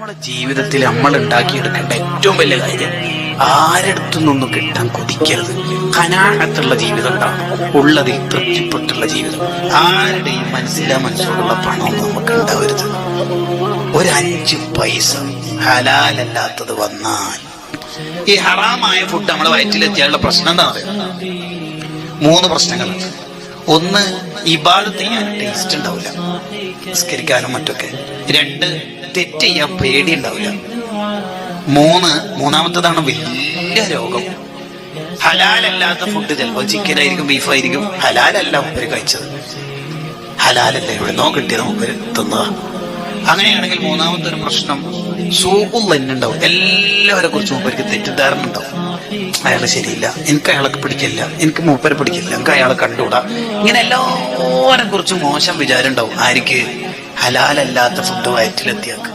നമ്മുടെ ജീവിതത്തിൽ നമ്മൾ ഉണ്ടാക്കിയെടുക്കേണ്ട ഏറ്റവും വലിയ കാര്യം ആരെടുത്തുനിന്നൊന്നും കിട്ടാൻ കൊതിക്കരുത്. ഖനാഅത്തുള്ള ജീവിതം ഉണ്ടാവണം, ഉള്ളതിൽ തൃപ്തിപ്പെട്ടുള്ള ജീവിതം. ആരുടെയും മനസ്സിലോടുള്ള പണമൊന്നും നമുക്ക് ഉണ്ടാവരുത്. ഒരു 5 പൈസ ഹലാലല്ലാത്തത് വന്നാൽ, ഈ ഹറാമായ ഫുഡ് നമ്മളെ വയറ്റിലെത്തിയാലുള്ള പ്രശ്നം എന്താ പറയുക? 3 പ്രശ്നങ്ങളുണ്ട്. ഒന്ന്, ഇബാദത്ത് ചെയ്യാൻ ടേസ്റ്റ് ഉണ്ടാവില്ല, നിസ്കരിക്കാനും മറ്റൊക്കെ. 2, തെറ്റ് ചെയ്യാൻ പേടി ഉണ്ടാവില്ല. 3, മൂന്നാമത്തതാണ് വലിയ രോഗം. ഹലാലല്ലാത്ത ഫുഡ്, ചിലപ്പോൾ ചിക്കൻ ആയിരിക്കും, ബീഫായിരിക്കും, ഹലാലല്ല മുപ്പര് കഴിച്ചത്, ഹലാലല്ല എവിടെന്നോ കിട്ടിയത് മുപ്പര് തിന്നതാ. അങ്ങനെയാണെങ്കിൽ മൂന്നാമത്തെ ഒരു പ്രശ്നം സൂഖുൽ തന്നെ ഉണ്ടാവും. എല്ലാവരെ കുറിച്ച് മൂപ്പർക്ക് തെറ്റിദ്ധാരണ ഉണ്ടാവും. അയാളെ ശരിയില്ല, എനിക്ക് അയാളെ പിടിക്കില്ല, എനിക്ക് മൂപ്പരെ പിടിക്കില്ല, എനിക്ക് അയാളെ കണ്ടുകൂടാ. ഇങ്ങനെ എല്ലാവരെ കുറിച്ചും മോശം വിചാരം ഉണ്ടാവും. ആർക്ക്? ഹലാലല്ലാത്ത ഫുഡ് വയറ്റിലെത്തിയാക്ക്.